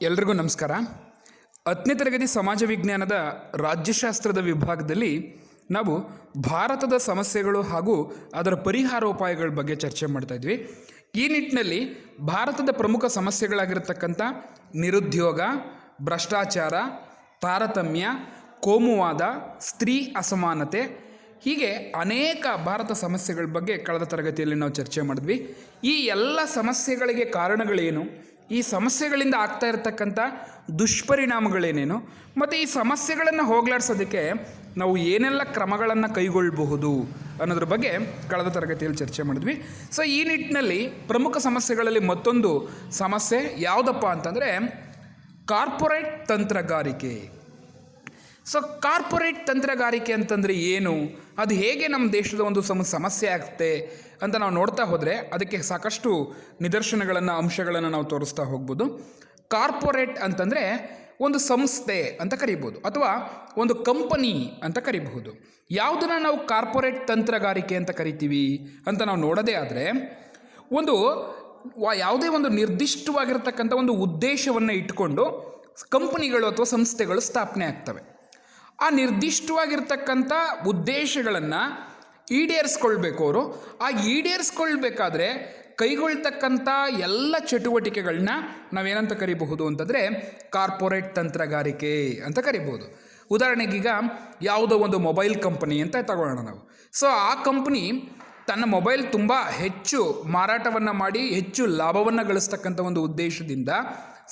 ಎಲ್ರಿಗೂ ನಮಸ್ಕಾರ. 10ನೇ ತರಗತಿ ಸಮಾಜ ವಿಜ್ಞಾನದ ರಾಜ್ಯಶಾಸ್ತ್ರದ ವಿಭಾಗದಲ್ಲಿ ನಾವು ಭಾರತದ ಸಮಸ್ಯೆಗಳು ಹಾಗೂ ಅದರ ಪರಿಹಾರೋಪಾಯಗಳ ಬಗ್ಗೆ ಚರ್ಚೆ ಮಾಡ್ತಾ ಇದ್ವಿ. ಈ ನಿಟ್ಟಿನಲ್ಲಿ ಭಾರತದ ಪ್ರಮುಖ ಸಮಸ್ಯೆಗಳಾಗಿರ್ತಕ್ಕಂಥ ನಿರುದ್ಯೋಗ, ಭ್ರಷ್ಟಾಚಾರ, ತಾರತಮ್ಯ, ಕೋಮುವಾದ, ಸ್ತ್ರೀ ಅಸಮಾನತೆ, ಹೀಗೆ ಅನೇಕ ಭಾರತ ಸಮಸ್ಯೆಗಳ ಬಗ್ಗೆ ಕಳೆದ ತರಗತಿಯಲ್ಲಿ ನಾವು ಚರ್ಚೆ ಮಾಡಿದ್ವಿ. ಈ ಎಲ್ಲ ಸಮಸ್ಯೆಗಳಿಗೆ ಕಾರಣಗಳೇನು, ಈ ಸಮಸ್ಯೆಗಳಿಂದ ಆಗ್ತಾ ಇರತಕ್ಕಂಥ ದುಷ್ಪರಿಣಾಮಗಳೇನೇನು, ಮತ್ತು ಈ ಸಮಸ್ಯೆಗಳನ್ನು ಹೋಗಲಾಡಿಸೋದಕ್ಕೆ ನಾವು ಏನೆಲ್ಲ ಕ್ರಮಗಳನ್ನು ಕೈಗೊಳ್ಳಬಹುದು ಅನ್ನೋದ್ರ ಬಗ್ಗೆ ಕಳೆದ ತರಗತಿಯಲ್ಲಿ ಚರ್ಚೆ ಮಾಡಿದ್ವಿ. ಸೊ ಈ ನಿಟ್ಟಿನಲ್ಲಿ ಪ್ರಮುಖ ಸಮಸ್ಯೆಗಳಲ್ಲಿ ಮತ್ತೊಂದು ಸಮಸ್ಯೆ ಯಾವುದಪ್ಪ ಅಂತಂದರೆ ಕಾರ್ಪೊರೇಟ್ ತಂತ್ರಗಾರಿಕೆ. ಸೊ ಕಾರ್ಪೊರೇಟ್ ತಂತ್ರಗಾರಿಕೆ ಅಂತಂದರೆ ಏನು, ಅದು ಹೇಗೆ ನಮ್ಮ ದೇಶದ ಒಂದು ಸಮಸ್ಯೆ ಆಗುತ್ತೆ ಅಂತ ನಾವು ನೋಡ್ತಾ ಹೋದರೆ ಅದಕ್ಕೆ ಸಾಕಷ್ಟು ನಿದರ್ಶನಗಳನ್ನು, ಅಂಶಗಳನ್ನು ನಾವು ತೋರಿಸ್ತಾ ಹೋಗ್ಬೋದು. ಕಾರ್ಪೊರೇಟ್ ಅಂತಂದರೆ ಒಂದು ಸಂಸ್ಥೆ ಅಂತ ಕರಿಬೋದು, ಅಥವಾ ಒಂದು ಕಂಪನಿ ಅಂತ ಕರಿಬಹುದು. ಯಾವುದನ್ನು ನಾವು ಕಾರ್ಪೊರೇಟ್ ತಂತ್ರಗಾರಿಕೆ ಅಂತ ಕರಿತೀವಿ ಅಂತ ನಾವು ನೋಡೋದೇ ಆದರೆ, ಯಾವುದೇ ಒಂದು ನಿರ್ದಿಷ್ಟವಾಗಿರ್ತಕ್ಕಂಥ ಒಂದು ಉದ್ದೇಶವನ್ನು ಇಟ್ಕೊಂಡು ಕಂಪನಿಗಳು ಅಥವಾ ಸಂಸ್ಥೆಗಳು ಸ್ಥಾಪನೆ ಆಗ್ತವೆ. ಆ ನಿರ್ದಿಷ್ಟವಾಗಿರ್ತಕ್ಕಂಥ ಉದ್ದೇಶಗಳನ್ನು ಈಡೇರಿಸ್ಕೊಳ್ಬೇಕು ಅವರು. ಆ ಈಡೇರಿಸ್ಕೊಳ್ಬೇಕಾದ್ರೆ ಕೈಗೊಳ್ತಕ್ಕಂಥ ಎಲ್ಲ ಚಟುವಟಿಕೆಗಳನ್ನ ನಾವೇನಂತ ಕರಿಬಹುದು ಅಂತಂದರೆ ಕಾರ್ಪೊರೇಟ್ ತಂತ್ರಗಾರಿಕೆ ಅಂತ ಕರಿಬೋದು. ಉದಾಹರಣೆಗೀಗ ಯಾವುದೋ ಒಂದು ಮೊಬೈಲ್ ಕಂಪನಿ ಅಂತ ತಗೊಳ್ಳೋಣ ನಾವು. ಸೊ ಆ ಕಂಪನಿ ತನ್ನ ಮೊಬೈಲ್ ತುಂಬ ಹೆಚ್ಚು ಮಾರಾಟವನ್ನು ಮಾಡಿ ಹೆಚ್ಚು ಲಾಭವನ್ನು ಗಳಿಸ್ತಕ್ಕಂಥ ಒಂದು ಉದ್ದೇಶದಿಂದ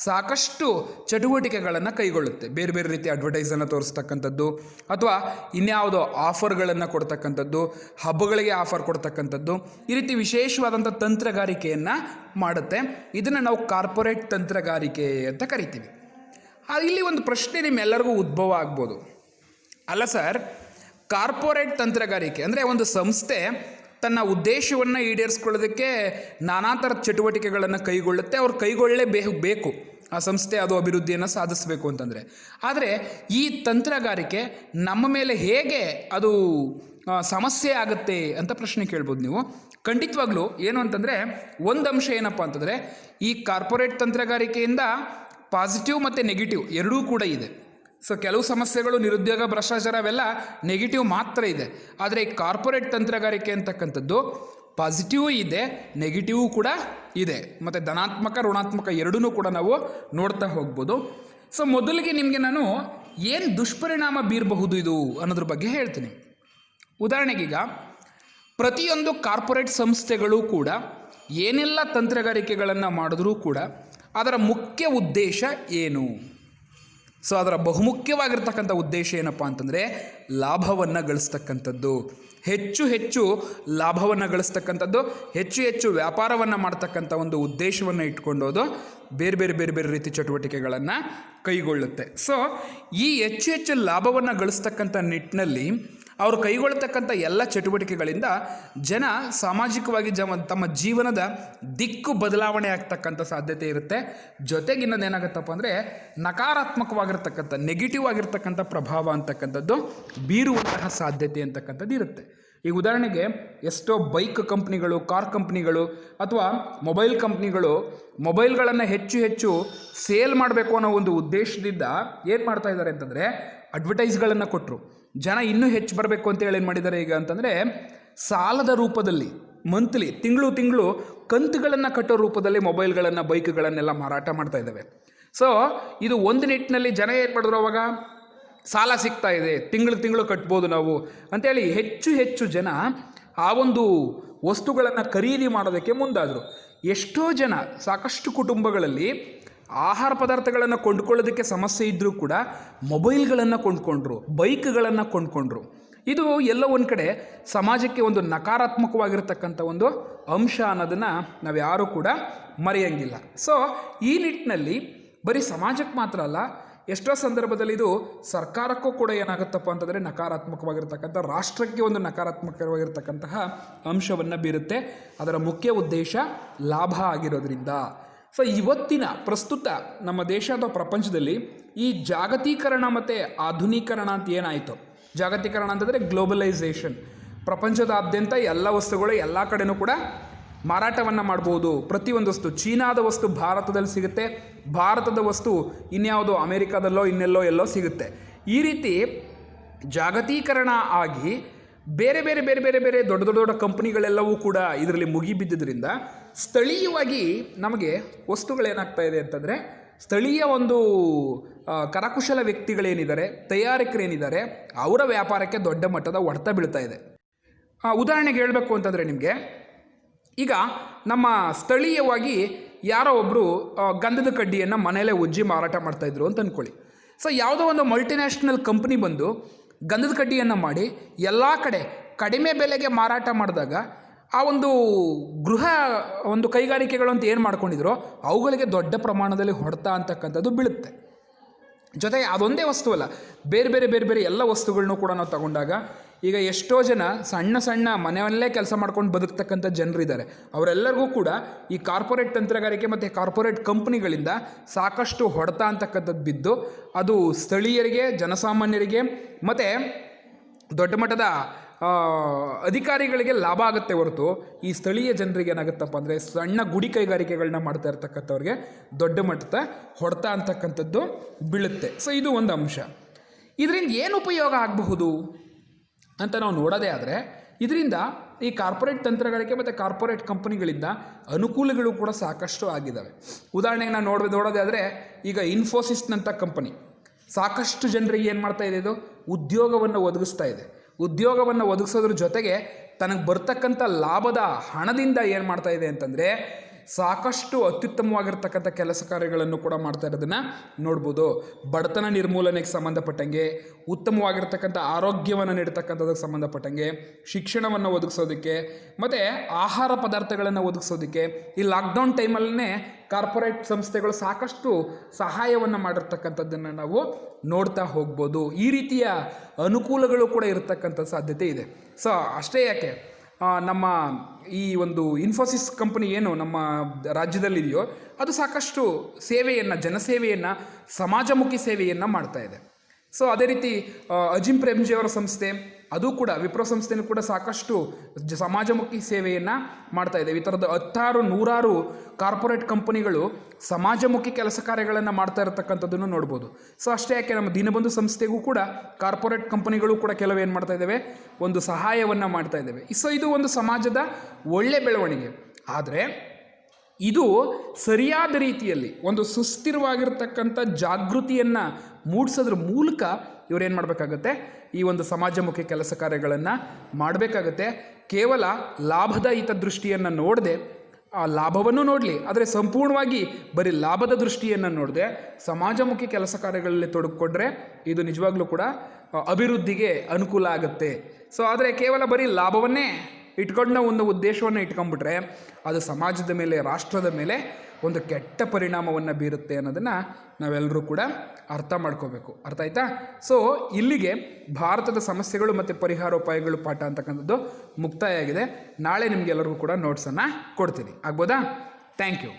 ಸಾಕಷ್ಟು ಚಟುವಟಿಕೆಗಳನ್ನು ಕೈಗೊಳ್ಳುತ್ತೆ. ಬೇರೆ ಬೇರೆ ರೀತಿಯ ಅಡ್ವರ್ಟೈಸನ್ನು ತೋರಿಸ್ತಕ್ಕಂಥದ್ದು, ಅಥವಾ ಇನ್ಯಾವುದೋ ಆಫರ್ಗಳನ್ನು ಕೊಡ್ತಕ್ಕಂಥದ್ದು, ಹಬ್ಬಗಳಿಗೆ ಆಫರ್ ಕೊಡ್ತಕ್ಕಂಥದ್ದು, ಈ ರೀತಿ ವಿಶೇಷವಾದಂಥ ತಂತ್ರಗಾರಿಕೆಯನ್ನು ಮಾಡುತ್ತೆ. ಇದನ್ನು ನಾವು ಕಾರ್ಪೊರೇಟ್ ತಂತ್ರಗಾರಿಕೆ ಅಂತ ಕರಿತೀವಿ. ಇಲ್ಲಿ ಒಂದು ಪ್ರಶ್ನೆ ನಿಮ್ಮೆಲ್ಲರಿಗೂ ಉದ್ಭವ ಆಗ್ಬೋದು. ಅಲ್ಲ ಸರ್, ಕಾರ್ಪೊರೇಟ್ ತಂತ್ರಗಾರಿಕೆ ಅಂದರೆ ಒಂದು ಸಂಸ್ಥೆ ತನ್ನ ಉದ್ದೇಶವನ್ನು ಈಡೇರಿಸ್ಕೊಳ್ಳೋದಕ್ಕೆ ನಾನಾ ಥರದ ಚಟುವಟಿಕೆಗಳನ್ನು ಕೈಗೊಳ್ಳುತ್ತೆ. ಅವ್ರು ಕೈಗೊಳ್ಳಲೇಬೇಕು ಆ ಸಂಸ್ಥೆ ಅದು ಅಭಿವೃದ್ಧಿಯನ್ನು ಸಾಧಿಸಬೇಕು ಅಂತಂದರೆ. ಆದರೆ ಈ ತಂತ್ರಗಾರಿಕೆ ನಮ್ಮ ಮೇಲೆ ಹೇಗೆ ಅದು ಸಮಸ್ಯೆ ಆಗುತ್ತೆ ಅಂತ ಪ್ರಶ್ನೆ ಕೇಳ್ಬೋದು ನೀವು. ಖಂಡಿತವಾಗ್ಲೂ ಏನು ಅಂತಂದರೆ, ಒಂದು ಅಂಶ ಏನಪ್ಪ ಅಂತಂದರೆ, ಈ ಕಾರ್ಪೊರೇಟ್ ತಂತ್ರಗಾರಿಕೆಯಿಂದ ಪಾಸಿಟಿವ್ ಮತ್ತು ನೆಗೆಟಿವ್ ಎರಡೂ ಕೂಡ ಇದೆ. ಸೊ ಕೆಲವು ಸಮಸ್ಯೆಗಳು, ನಿರುದ್ಯೋಗ, ಭ್ರಷ್ಟಾಚಾರ ಅವೆಲ್ಲ ನೆಗೆಟಿವ್ ಮಾತ್ರ ಇದೆ. ಆದರೆ ಈ ಕಾರ್ಪೊರೇಟ್ ತಂತ್ರಗಾರಿಕೆ ಅಂತಕ್ಕಂಥದ್ದು ಪಾಸಿಟಿವ್ ಇದೆ, ನೆಗೆಟಿವ್ ಕೂಡ ಇದೆ, ಮತ್ತು ಧನಾತ್ಮಕ, ಋಣಾತ್ಮಕ ಎರಡೂ ಕೂಡ ನಾವು ನೋಡ್ತಾ ಹೋಗ್ಬೋದು. ಸೊ ಮೊದಲಿಗೆ ನಿಮಗೆ ನಾನು ಏನು ದುಷ್ಪರಿಣಾಮ ಬೀರಬಹುದು ಇದು ಅನ್ನೋದ್ರ ಬಗ್ಗೆ ಹೇಳ್ತೀನಿ. ಉದಾಹರಣೆಗೀಗ ಪ್ರತಿಯೊಂದು ಕಾರ್ಪೊರೇಟ್ ಸಂಸ್ಥೆಗಳು ಕೂಡ ಏನೆಲ್ಲ ತಂತ್ರಗಾರಿಕೆಗಳನ್ನು ಮಾಡಿದ್ರೂ ಕೂಡ ಅದರ ಮುಖ್ಯ ಉದ್ದೇಶ ಏನು? ಸೊ ಅದರ ಬಹುಮುಖ್ಯವಾಗಿರ್ತಕ್ಕಂಥ ಉದ್ದೇಶ ಏನಪ್ಪ ಅಂತಂದರೆ ಲಾಭವನ್ನು ಗಳಿಸ್ತಕ್ಕಂಥದ್ದು, ಹೆಚ್ಚು ಹೆಚ್ಚು ಲಾಭವನ್ನು ಗಳಿಸ್ತಕ್ಕಂಥದ್ದು, ಹೆಚ್ಚು ಹೆಚ್ಚು ವ್ಯಾಪಾರವನ್ನು ಮಾಡ್ತಕ್ಕಂಥ ಒಂದು ಉದ್ದೇಶವನ್ನು ಇಟ್ಕೊಂಡೋದು ಬೇರೆ ಬೇರೆ ಬೇರೆ ಬೇರೆ ರೀತಿ ಚಟುವಟಿಕೆಗಳನ್ನು ಕೈಗೊಳ್ಳುತ್ತೆ. ಸೊ ಈ ಹೆಚ್ಚು ಹೆಚ್ಚು ಲಾಭವನ್ನು ಗಳಿಸ್ತಕ್ಕಂಥ ನಿಟ್ಟಿನಲ್ಲಿ ಅವರು ಕೈಗೊಳ್ಳತಕ್ಕಂಥ ಎಲ್ಲ ಚಟುವಟಿಕೆಗಳಿಂದ ಜನ ಸಾಮಾಜಿಕವಾಗಿ ತಮ್ಮ ಜೀವನದ ದಿಕ್ಕು ಬದಲಾವಣೆ ಆಗ್ತಕ್ಕಂಥ ಸಾಧ್ಯತೆ ಇರುತ್ತೆ. ಜೊತೆಗಿನ್ನದೇನಾಗುತ್ತಪ್ಪ ಅಂದರೆ ನಕಾರಾತ್ಮಕವಾಗಿರ್ತಕ್ಕಂಥ, ನೆಗೆಟಿವ್ ಆಗಿರ್ತಕ್ಕಂಥ ಪ್ರಭಾವ ಅಂತಕ್ಕಂಥದ್ದು ಬೀರುವಂತಹ ಸಾಧ್ಯತೆ ಅಂತಕ್ಕಂಥದ್ದು ಇರುತ್ತೆ. ಈಗ ಉದಾಹರಣೆಗೆ ಎಷ್ಟೋ ಬೈಕ್ ಕಂಪ್ನಿಗಳು, ಕಾರ್ ಕಂಪ್ನಿಗಳು, ಅಥವಾ ಮೊಬೈಲ್ ಕಂಪ್ನಿಗಳು ಮೊಬೈಲ್ಗಳನ್ನು ಹೆಚ್ಚು ಹೆಚ್ಚು ಸೇಲ್ ಮಾಡಬೇಕು ಅನ್ನೋ ಒಂದು ಉದ್ದೇಶದಿಂದ ಏನು ಮಾಡ್ತಾ ಇದ್ದಾರೆ ಅಂತಂದರೆ ಅಡ್ವರ್ಟೈಸ್ಗಳನ್ನು ಕೊಟ್ಟರು. ಜನ ಇನ್ನೂ ಹೆಚ್ಚು ಬರಬೇಕು ಅಂತೇಳಿ ಏನು ಮಾಡಿದ್ದಾರೆ ಈಗ ಅಂತಂದರೆ ಸಾಲದ ರೂಪದಲ್ಲಿ ಮಂತ್ಲಿ, ತಿಂಗಳು ಕಂತುಗಳನ್ನು ಕಟ್ಟೋ ರೂಪದಲ್ಲಿ ಮೊಬೈಲ್ಗಳನ್ನು, ಬೈಕ್ಗಳನ್ನೆಲ್ಲ ಮಾರಾಟ ಮಾಡ್ತಾ ಇದ್ದಾವೆ. ಸೊ ಇದು ಒಂದು ನಿಟ್ಟಿನಲ್ಲಿ ಜನ ಏನು ಮಾಡಿದ್ರು, ಅವಾಗ ಸಾಲ ಸಿಗ್ತಾ ಇದೆ, ತಿಂಗಳು ಕಟ್ಬೋದು ನಾವು ಅಂತೇಳಿ ಹೆಚ್ಚು ಹೆಚ್ಚು ಜನ ಆ ಒಂದು ವಸ್ತುಗಳನ್ನು ಖರೀದಿ ಮಾಡೋದಕ್ಕೆ ಮುಂದಾದರು. ಎಷ್ಟೋ ಜನ, ಸಾಕಷ್ಟು ಕುಟುಂಬಗಳಲ್ಲಿ ಆಹಾರ ಪದಾರ್ಥಗಳನ್ನು ಕೊಂಡ್ಕೊಳ್ಳೋದಕ್ಕೆ ಸಮಸ್ಯೆ ಇದ್ದರೂ ಕೂಡ ಮೊಬೈಲ್ಗಳನ್ನು ಕೊಂಡ್ಕೊಂಡ್ರು, ಬೈಕ್ಗಳನ್ನು ಕೊಂಡ್ಕೊಂಡ್ರು. ಇದು ಎಲ್ಲೋ ಒಂದು ಕಡೆ ಸಮಾಜಕ್ಕೆ ಒಂದು ನಕಾರಾತ್ಮಕವಾಗಿರ್ತಕ್ಕಂಥ ಒಂದು ಅಂಶ ಅನ್ನೋದನ್ನು ನಾವು ಯಾರೂ ಕೂಡ ಮರೆಯಂಗಿಲ್ಲ. ಸೊ ಈ ನಿಟ್ಟಿನಲ್ಲಿ ಬರೀ ಸಮಾಜಕ್ಕೆ ಮಾತ್ರ ಅಲ್ಲ, ಎಷ್ಟೋ ಸಂದರ್ಭದಲ್ಲಿ ಇದು ಸರ್ಕಾರಕ್ಕೂ ಕೂಡ ಏನಾಗುತ್ತಪ್ಪ ಅಂತಂದರೆ ನಕಾರಾತ್ಮಕವಾಗಿರ್ತಕ್ಕಂಥ, ರಾಷ್ಟ್ರಕ್ಕೆ ಒಂದು ನಕಾರಾತ್ಮಕವಾಗಿರ್ತಕ್ಕಂತಹ ಅಂಶವನ್ನು ಬೀರುತ್ತೆ. ಅದರ ಮುಖ್ಯ ಉದ್ದೇಶ ಲಾಭ ಆಗಿರೋದ್ರಿಂದ. ಸೊ ಇವತ್ತಿನ ಪ್ರಸ್ತುತ ನಮ್ಮ ದೇಶ ಅಥವಾ ಪ್ರಪಂಚದಲ್ಲಿ ಈ ಜಾಗತೀಕರಣ ಮತ್ತು ಆಧುನೀಕರಣ ಅಂತ ಏನಾಯಿತು, ಜಾಗತೀಕರಣ ಅಂತಂದರೆ ಗ್ಲೋಬಲೈಸೇಷನ್, ಪ್ರಪಂಚದಾದ್ಯಂತ ಎಲ್ಲ ವಸ್ತುಗಳು ಎಲ್ಲ ಕಡೆನೂ ಕೂಡ ಮಾರಾಟವನ್ನು ಮಾಡ್ಬೋದು. ಪ್ರತಿಯೊಂದು ವಸ್ತು, ಚೀನಾದ ವಸ್ತು ಭಾರತದಲ್ಲಿ ಸಿಗುತ್ತೆ, ಭಾರತದ ವಸ್ತು ಇನ್ಯಾವುದೋ ಅಮೇರಿಕಾದಲ್ಲೋ ಇನ್ನೆಲ್ಲೋ ಎಲ್ಲೋ ಸಿಗುತ್ತೆ. ಈ ರೀತಿ ಜಾಗತೀಕರಣ ಆಗಿ ಬೇರೆ ಬೇರೆ ಬೇರೆ ಬೇರೆ ಬೇರೆ ದೊಡ್ಡ ದೊಡ್ಡ ದೊಡ್ಡ ಕಂಪ್ನಿಗಳೆಲ್ಲವೂ ಕೂಡ ಇದರಲ್ಲಿ ಮುಗಿಬಿದ್ದಿದ್ದರಿಂದ ಸ್ಥಳೀಯವಾಗಿ ನಮಗೆ ವಸ್ತುಗಳೇನಾಗ್ತಾ ಇದೆ ಅಂತಂದರೆ, ಸ್ಥಳೀಯ ಒಂದು ಕರಕುಶಲ ವ್ಯಕ್ತಿಗಳೇನಿದ್ದಾರೆ, ತಯಾರಕರೇನಿದ್ದಾರೆ, ಅವರ ವ್ಯಾಪಾರಕ್ಕೆ ದೊಡ್ಡ ಮಟ್ಟದ ಹೊಡೆತ ಬೀಳ್ತಾ ಇದೆ. ಉದಾಹರಣೆಗೆ ಹೇಳಬೇಕು ಅಂತಂದರೆ ನಿಮಗೆ, ಈಗ ನಮ್ಮ ಸ್ಥಳೀಯವಾಗಿ ಯಾರೋ ಒಬ್ಬರು ಗಂಧದ ಕಡ್ಡಿಯನ್ನು ಮನೆಯಲ್ಲೇ ಉಜ್ಜಿ ಮಾರಾಟ ಮಾಡ್ತಾಯಿದ್ರು ಅಂತ ಅಂದ್ಕೊಳ್ಳಿ. ಸೊ ಯಾವುದೋ ಒಂದು ಮಲ್ಟಿನ್ಯಾಷನಲ್ ಕಂಪ್ನಿ ಬಂದು ಗಂಧದ ಕಡ್ಡಿಯನ್ನು ಮಾಡಿ ಎಲ್ಲ ಕಡೆ ಕಡಿಮೆ ಬೆಲೆಗೆ ಮಾರಾಟ ಮಾಡಿದಾಗ ಆ ಒಂದು ಗೃಹ ಒಂದು ಕೈಗಾರಿಕೆಗಳು ಅಂತ ಏನು ಮಾಡ್ಕೊಂಡಿದ್ರು ಅವುಗಳಿಗೆ ದೊಡ್ಡ ಪ್ರಮಾಣದಲ್ಲಿ ಹೊಡೆತ ಅಂತಕ್ಕಂಥದ್ದು ಬೀಳುತ್ತೆ. ಜೊತೆಗೆ ಅದೊಂದೇ ವಸ್ತು ಅಲ್ಲ, ಬೇರೆ ಬೇರೆ ಬೇರೆ ಬೇರೆ ಎಲ್ಲ ವಸ್ತುಗಳನ್ನೂ ಕೂಡ ನಾವು ತಗೊಂಡಾಗ ಈಗ ಎಷ್ಟೋ ಜನ ಸಣ್ಣ ಸಣ್ಣ ಮನೆಯಲ್ಲೇ ಕೆಲಸ ಮಾಡ್ಕೊಂಡು ಬದುಕ್ತಕ್ಕಂಥ ಜನರಿದ್ದಾರೆ. ಅವರೆಲ್ಲರಿಗೂ ಕೂಡ ಈ ಕಾರ್ಪೊರೇಟ್ ತಂತ್ರಗಾರಿಕೆ ಮತ್ತು ಕಾರ್ಪೊರೇಟ್ ಕಂಪ್ನಿಗಳಿಂದ ಸಾಕಷ್ಟು ಹೊಡೆತ ಅಂತಕ್ಕಂಥದ್ದು ಬಿದ್ದು, ಅದು ಸ್ಥಳೀಯರಿಗೆ, ಜನಸಾಮಾನ್ಯರಿಗೆ ಮತ್ತು ದೊಡ್ಡ ಮಟ್ಟದ ಅಧಿಕಾರಿಗಳಿಗೆ ಲಾಭ ಆಗುತ್ತೆ ಹೊರತು ಈ ಸ್ಥಳೀಯ ಜನರಿಗೆ ಏನಾಗುತ್ತಪ್ಪ ಅಂದರೆ, ಸಣ್ಣ ಗುಡಿ ಕೈಗಾರಿಕೆಗಳನ್ನ ಮಾಡ್ತಾ ಇರ್ತಕ್ಕಂಥವ್ರಿಗೆ ದೊಡ್ಡ ಮಟ್ಟದ ಹೊಡೆತ ಅಂತಕ್ಕಂಥದ್ದು ಬೀಳುತ್ತೆ. ಸೊ ಇದು ಒಂದು ಅಂಶ. ಇದರಿಂದ ಏನು ಉಪಯೋಗ ಆಗಬಹುದು ಅಂತ ನಾವು ನೋಡೋದೇ ಆದರೆ, ಇದರಿಂದ ಈ ಕಾರ್ಪೊರೇಟ್ ತಂತ್ರಗಾರಿಕೆ ಮತ್ತು ಕಾರ್ಪೊರೇಟ್ ಕಂಪನಿಗಳಿಂದ ಅನುಕೂಲಗಳು ಕೂಡ ಸಾಕಷ್ಟು ಆಗಿದ್ದಾವೆ. ಉದಾಹರಣೆಗೆ ನಾನು ನೋಡೋದೇ ಆದರೆ, ಈಗ ಇನ್ಫೋಸಿಸ್ನಂಥ ಕಂಪನಿ ಸಾಕಷ್ಟು ಜನರಿಗೆ ಏನು ಮಾಡ್ತಾ ಇದೆ, ಇದು ಉದ್ಯೋಗವನ್ನು ಒದಗಿಸ್ತಾ ಇದೆ. ಉದ್ಯೋಗವನ್ನು ಒದಗಿಸೋದ್ರ ಜೊತೆಗೆ ತನಗೆ ಬರ್ತಕ್ಕಂಥ ಲಾಭದ ಹಣದಿಂದ ಏನು ಮಾಡ್ತಾ ಇದೆ ಅಂತಂದರೆ, ಸಾಕಷ್ಟು ಅತ್ಯುತ್ತಮವಾಗಿರ್ತಕ್ಕಂಥ ಕೆಲಸ ಕಾರ್ಯಗಳನ್ನು ಕೂಡ ಮಾಡ್ತಾ ಇರೋದನ್ನು ನೋಡ್ಬೋದು. ಬಡತನ ನಿರ್ಮೂಲನೆಗೆ ಸಂಬಂಧಪಟ್ಟಂಗೆ, ಉತ್ತಮವಾಗಿರ್ತಕ್ಕಂಥ ಆರೋಗ್ಯವನ್ನು ನೀಡ್ತಕ್ಕಂಥದಕ್ಕೆ ಸಂಬಂಧಪಟ್ಟಂಗೆ, ಶಿಕ್ಷಣವನ್ನು ಒದಗಿಸೋದಕ್ಕೆ ಮತ್ತು ಆಹಾರ ಪದಾರ್ಥಗಳನ್ನು ಒದಗಿಸೋದಕ್ಕೆ ಈ ಲಾಕ್ಡೌನ್ ಟೈಮಲ್ಲೇ ಕಾರ್ಪೊರೇಟ್ ಸಂಸ್ಥೆಗಳು ಸಾಕಷ್ಟು ಸಹಾಯವನ್ನು ಮಾಡಿರ್ತಕ್ಕಂಥದ್ದನ್ನು ನಾವು ನೋಡ್ತಾ ಹೋಗ್ಬೋದು. ಈ ರೀತಿಯ ಅನುಕೂಲಗಳು ಕೂಡ ಇರತಕ್ಕಂಥ ಸಾಧ್ಯತೆ ಇದೆ. ಸೊ ಅಷ್ಟೇ ಯಾಕೆ, ನಮ್ಮ ಈ ಒಂದು ಇನ್ಫೋಸಿಸ್ ಕಂಪನಿ ಏನು ನಮ್ಮ ರಾಜ್ಯದಲ್ಲಿದೆಯೋ ಅದು ಸಾಕಷ್ಟು ಸೇವೆಯನ್ನು, ಜನಸೇವೆಯನ್ನು, ಸಮಾಜಮುಖಿ ಸೇವೆಯನ್ನು ಮಾಡ್ತಾ ಇದೆ. ಸೊ ಅದೇ ರೀತಿ ಅಜಿಂ ಪ್ರೇಮ್ಜಿಯವರ ಸಂಸ್ಥೆ, ಅದು ಕೂಡ ವಿಪ್ರೋ ಸಂಸ್ಥೆನೂ ಕೂಡ ಸಾಕಷ್ಟು ಸಮಾಜಮುಖಿ ಸೇವೆಯನ್ನು ಮಾಡ್ತಾ ಇದೆ. ಈ ಥರದ 100 ಕಾರ್ಪೊರೇಟ್ ಕಂಪನಿಗಳು ಸಮಾಜಮುಖಿ ಕೆಲಸ ಕಾರ್ಯಗಳನ್ನು ಮಾಡ್ತಾ ಇರತಕ್ಕಂಥದ್ದನ್ನು ನೋಡ್ಬೋದು. ಸೊ ಅಷ್ಟೇ ಯಾಕೆ, ನಮ್ಮ ದೀನಬಂಧು ಸಂಸ್ಥೆಗೂ ಕೂಡ ಕಾರ್ಪೊರೇಟ್ ಕಂಪನಿಗಳು ಕೂಡ ಕೆಲವೇನು ಮಾಡ್ತಾ ಇದ್ದಾವೆ, ಒಂದು ಸಹಾಯವನ್ನು ಮಾಡ್ತಾ ಇದ್ದಾವೆ. ಸೊ ಇದು ಒಂದು ಸಮಾಜದ ಒಳ್ಳೆ ಬೆಳವಣಿಗೆ. ಆದರೆ ಇದು ಸರಿಯಾದ ರೀತಿಯಲ್ಲಿ ಒಂದು ಸುಸ್ಥಿರವಾಗಿರ್ತಕ್ಕಂಥ ಜಾಗೃತಿಯನ್ನು ಮೂಡಿಸೋದ್ರ ಮೂಲಕ ಇವರೇನು ಮಾಡಬೇಕಾಗತ್ತೆ, ಈ ಒಂದು ಸಮಾಜಮುಖಿ ಕೆಲಸ ಕಾರ್ಯಗಳನ್ನು ಮಾಡಬೇಕಾಗತ್ತೆ. ಕೇವಲ ಲಾಭದ ಹಿತದೃಷ್ಟಿಯನ್ನು ನೋಡದೆ, ಆ ಲಾಭವನ್ನು ನೋಡಲಿ, ಆದರೆ ಸಂಪೂರ್ಣವಾಗಿ ಬರೀ ಲಾಭದ ದೃಷ್ಟಿಯನ್ನು ನೋಡದೆ ಸಮಾಜಮುಖಿ ಕೆಲಸ ಕಾರ್ಯಗಳಲ್ಲಿ ತೊಡಗಿಕೊಂಡ್ರೆ ಇದು ನಿಜವಾಗ್ಲೂ ಕೂಡ ಅಭಿವೃದ್ಧಿಗೆ ಅನುಕೂಲ ಆಗುತ್ತೆ. ಸೊ ಆದರೆ ಕೇವಲ ಬರೀ ಲಾಭವನ್ನೇ ಇಟ್ಕೊಂಡು ಒಂದು ಉದ್ದೇಶವನ್ನು ಇಟ್ಕೊಂಡ್ಬಿಟ್ರೆ ಅದು ಸಮಾಜದ ಮೇಲೆ, ರಾಷ್ಟ್ರದ ಮೇಲೆ ಒಂದು ಕೆಟ್ಟ ಪರಿಣಾಮವನ್ನು ಬೀರುತ್ತೆ ಅನ್ನೋದನ್ನು ನಾವೆಲ್ಲರೂ ಕೂಡ ಅರ್ಥ ಮಾಡ್ಕೋಬೇಕು. ಅರ್ಥ ಆಯ್ತಾ? ಸೊ ಇಲ್ಲಿಗೆ ಭಾರತದ ಸಮಸ್ಯೆಗಳು ಮತ್ತು ಪರಿಹಾರೋಪಾಯಗಳು ಪಾಠ ಅಂತಕ್ಕಂಥದ್ದು ಮುಕ್ತಾಯ ಆಗಿದೆ. ನಾಳೆ ನಿಮಗೆಲ್ಲರಿಗೂ ಕೂಡ ನೋಟ್ಸನ್ನು ಕೊಡ್ತೀನಿ. ಆಗ್ಬೋದಾ? Thank you.